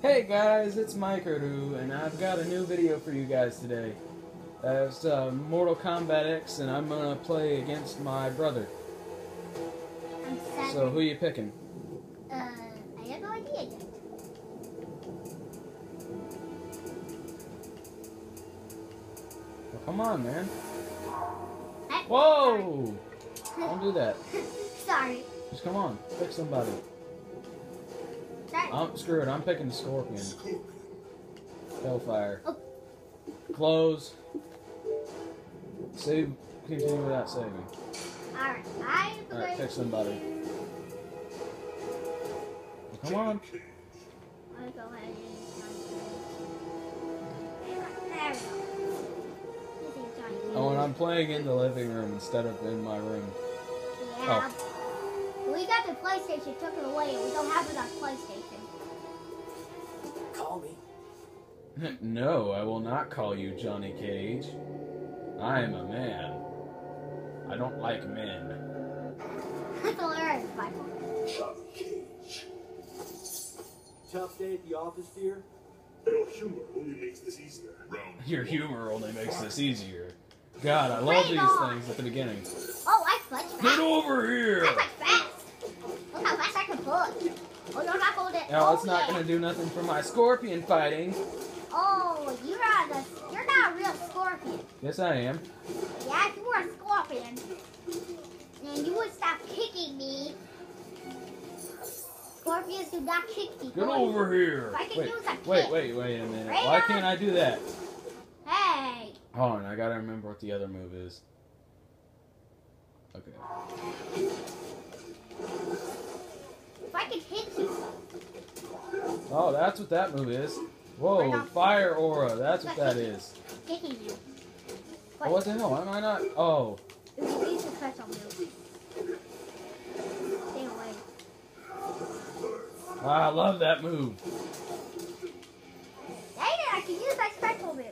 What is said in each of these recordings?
Hey guys, it's Microdoo, and I've got a new video for you guys today. It's Mortal Kombat X, and I'm gonna play against my brother. I'm sad. So who you picking? I have no idea yet. Well, come on, man. Hey, Whoa! Don't do that. Sorry. Just come on, pick somebody. Sorry. Screw it, I'm picking the Scorpion. Hellfire. Oh. Close. Save. Continue without saving. Alright, Alright, pick somebody. Well, come on. I'll go ahead and there we go. Oh, and I'm playing in the living room instead of in my room. Yeah. We got the PlayStation, took it away, and we don't have it on PlayStation. Call me. No, I will not call you Johnny Cage. I am a man. I don't like men. That's hilarious, Michael. Johnny Cage. Tough day at the office, dear? Your humor only makes this easier. Your humor only makes this easier. God, I love these things at the beginning. Oh, I punch fast. Get over here! I punch fast. Look how fast I can punch. Oh, you're not holding it. Now, it's not going to do nothing for my Scorpion fighting. Oh, you're not a real Scorpion. Yes, I am. Yeah, if you were a Scorpion, then you would stop kicking me. Scorpions do not kick people. Get over here! If I can use a kick. Wait a minute. Right Why on. can't I do that? Hey. Oh, and I gotta remember what the other move is. Okay. If I can hit you. Oh, that's what that move is. Whoa, Right on. fire aura. That's what that is. Kicking you. Oh, what the hell? Am I not? Oh. Use a special move. Stay away. I love that move. Dang it, I can use my special move.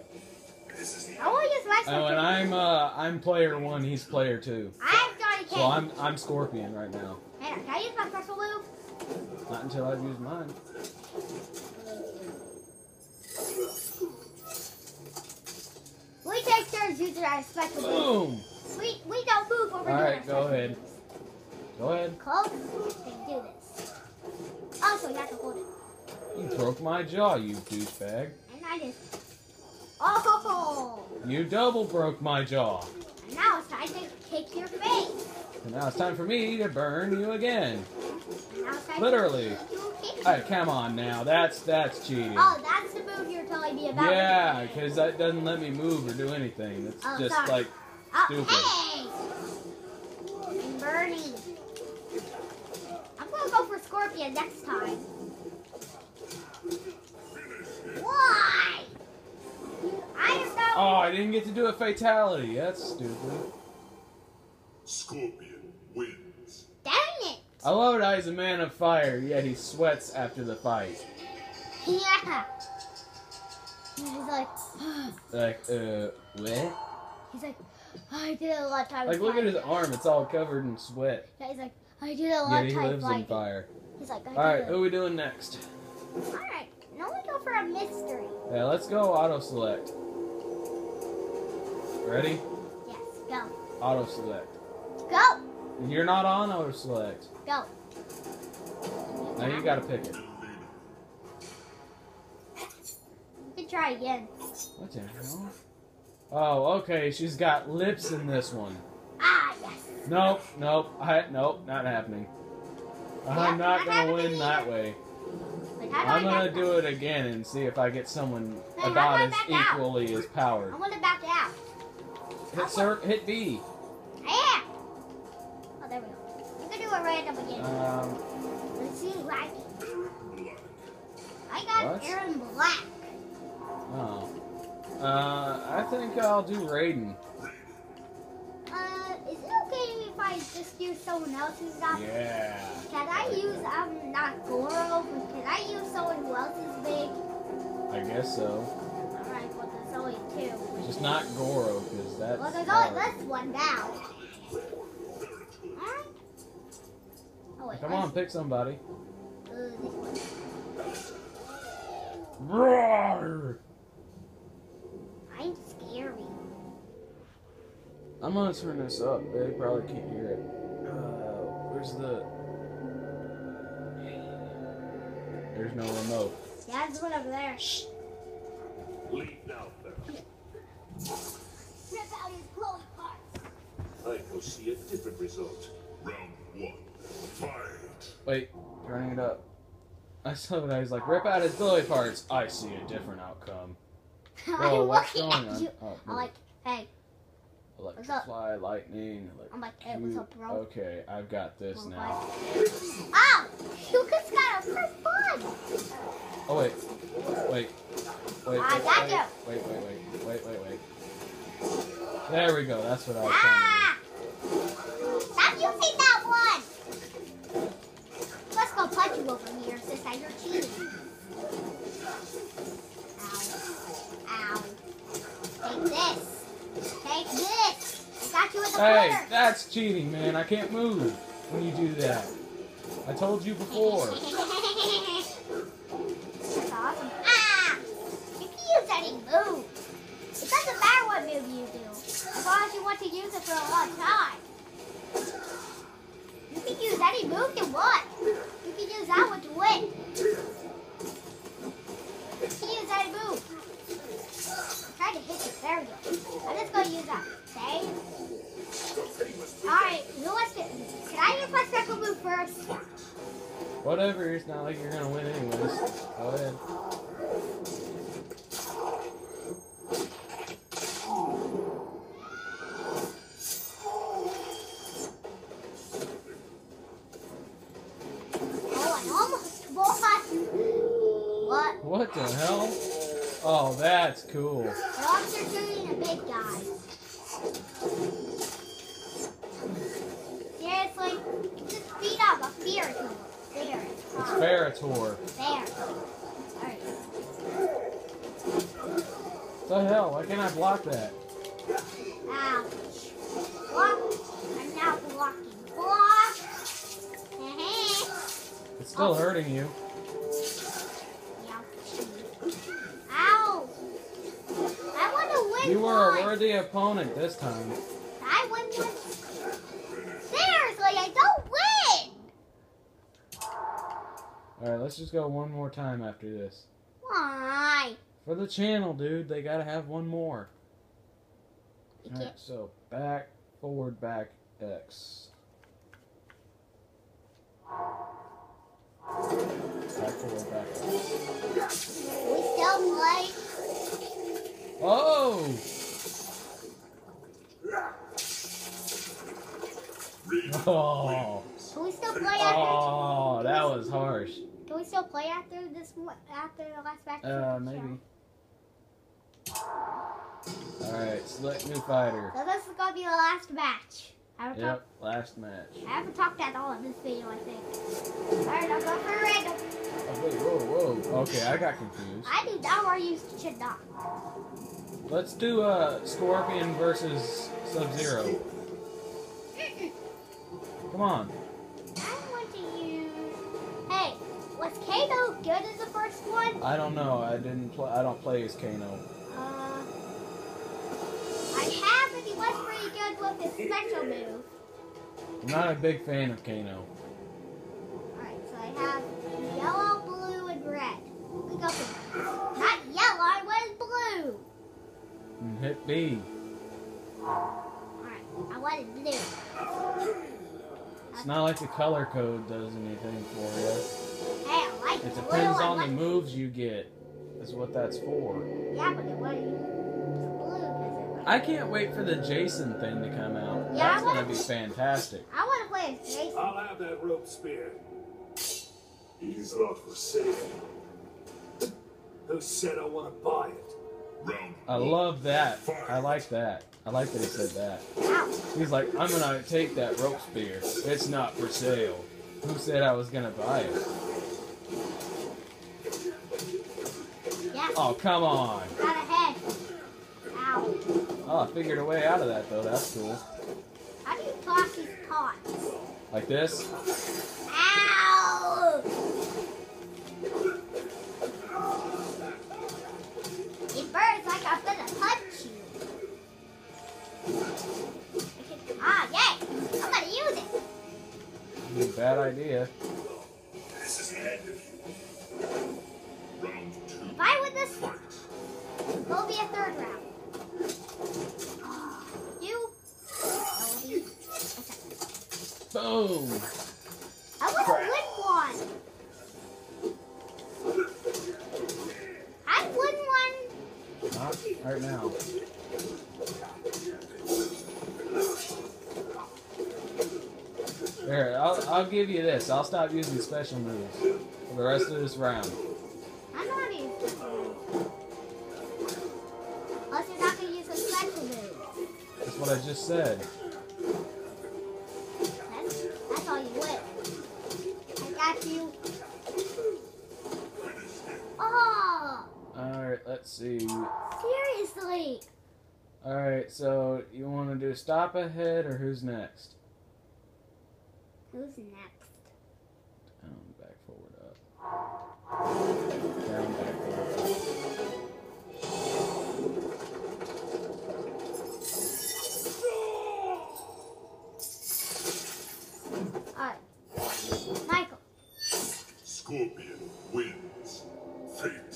I will use my special Oh, and move. I'm player 1, he's player 2. I'm Johnny Cage. So I'm Scorpion right now. Hang on, can I use my special move? Not until I've used mine. We take turns using our special move. Boom! We don't move over here. Alright, go ahead. Go ahead. Close and do this. Also, you have to hold it. You broke my jaw, you douchebag. And I just... Oh! You double broke my jaw. And now it's time to kick your face. And now it's time for me to burn you again. And now it's time Literally. to kick you. Alright, come on now. That's cheating. Oh, that's the move you're telling me about. Yeah, because that doesn't let me move or do anything. It's Oh, just sorry. like stupid. Hey! I'm burning. I'm gonna go for Scorpion next time. Why? I am not. Oh, I didn't get to do a fatality. That's stupid. Scorpion wins. Dang it! I love it how he's a man of fire, yet he sweats after the fight. Yeah. He's like, Like, what? he's like, I did it a lot of times. Like, look at his arm. It's all covered in sweat. Yeah, he's like, I did it a lot Yet of he times. lives in fire. He's like, Alright, who are we doing next? Alright, now we go for a mystery. Yeah, let's go auto-select. Ready? Yes, go. Auto-select. Go! You're not on auto-select. Go. Now you gotta pick it. You can try again. What the hell? Oh, okay, she's got lips in this one. Ah, yes. Nope, nope, not happening. I'm not gonna win that way. Wait, how do I'm I gonna back do out? it again and see if I get someone Hey, how do about I as back out? equally as powered. I want to back out. Hit B. Yeah. Oh, there we go. You can do it random again. Let's see who I can. I got What? Aaron Black. Oh. I think I'll do Raiden. Is it okay if I just use someone else's stuff? Yeah. Can I use, not Goro, but can I use someone who else is big? I guess so. Alright, well, there's only two. Just not Goro, because that's Well, there's hard. only this one now. Alright. Oh, wait. Come on, pick somebody. This one. Roar! I'm scary. I'm gonna turn this up. They probably can't hear it. Where's the... There's no remote. Yeah, there's one over there. Shh. Leave now, Pharaoh. Rip out his glowing parts. I foresee a different result. Round 1. Fight. Wait, turning it up. I saw that I was like, rip out his glowy parts. I see a different outcome. Whoa, I'm what's looking going at on? you. Oh, I'm like, hey. electrify, lightning. I'm like, hey, what's up, bro? Okay, I've got this Well, now. Oh! You just got a first blood! Oh, wait. Wait. Wait, I wait, got wait, you. wait. There we go. That's what I was trying Ah! Stop using that one! Let's go punch you over here, sister. You're cheating. Ow. Ow. Take this. Take this. I got you in the to do. Hey, corner. that's cheating, man. I can't move when you do that. I told you before. That's awesome. Ah! You can use any move. It doesn't matter what move you do, as long as you want to use it for a long time. You can use any move you want. You can use that one to win. You can use any move. I'm trying to hit you. There we go. I'm just going to use that. Okay? Alright, who wants to... Can I use my special move first? Whatever. It's not like you're gonna win anyways. Go ahead. Oh, I almost won. What? What the hell? Oh, that's cool. Dogs are shooting a big guy. Seriously? Just beat up a fear tool. There. It's Ferrator. There. Alright. What the hell? Why can't I block that? Ouch. Block. I'm now blocking. Block. It's still hurting you. Yeah. Ow. I want to win. You were a one. worthy opponent this time. I won one. Seriously, I don't win. Alright, let's just go one more time after this. Why? For the channel, dude, they gotta have one more. You Alright, can't. so back, forward, back, X. Back, forward, back, X. We still play. Oh! Oh! Can we still play after? Oh, that was harsh. Can we still play after this? After the last match? Maybe. Alright, select new fighter. So this is gonna be the last match. I haven't Yep, last match. I haven't talked at all in this video, I think. Alright, I'll go for random. Oh, wait, whoa. Okay, I got confused. I do not want to use should not. Let's do Scorpion versus Sub-Zero. Come on. I want to use. Hey, was Kano good as the first one? I don't know. I don't play as Kano. I have, and he was pretty good with his special move. I'm not a big fan of Kano. Alright, so I have yellow, blue, and red. We go for not yellow, I was blue. And hit B. Alright, I wanted blue. It's not like the color code does anything for you. Hey, I like It blue. depends I on the like- moves you get. That's what that's for. Yeah, but it wasn't blue because it was. I can't wait for the Jason thing to come out. Yeah, That's gonna be fantastic. I want to play as Jason. I'll have that rope spear. It is not for sale. Who said I want to buy it? Round I love that. I like that. I like that he said that. Ow. He's like, I'm gonna take that rope spear. It's not for sale. Who said I was gonna buy it? Yeah. Oh, come on. Got ahead. Ow. Oh, I figured a way out of that, though. That's cool. How do you toss these pots? Like this? Ow! idea. This is the end of you. Round 2. If I win this, Fight. there'll be a third round. You. That will be a second. Boom! I want to win one. I won one. Not right now. There, I'll give you this. I'll stop using special moves for the rest of this round. I'm not using special moves. Unless you're not going to use a special move. That's what I just said. That's all you win. I got you. Oh! Alright, let's see. Seriously? Alright, so you want to do stop ahead or who's next? Who's next? Down, back, forward, up. Down, back, forward, up. Alright. Michael. Scorpion wins.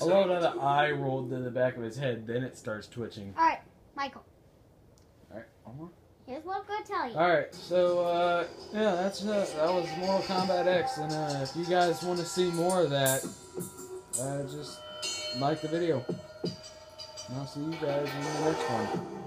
I love how the eye rolled to the back of his head, then it starts twitching. Alright, Michael. Alright, one more. Here's what I'm going to tell you. Alright, so, yeah, that was Mortal Kombat X, and if you guys want to see more of that, just like the video. And I'll see you guys in the next one.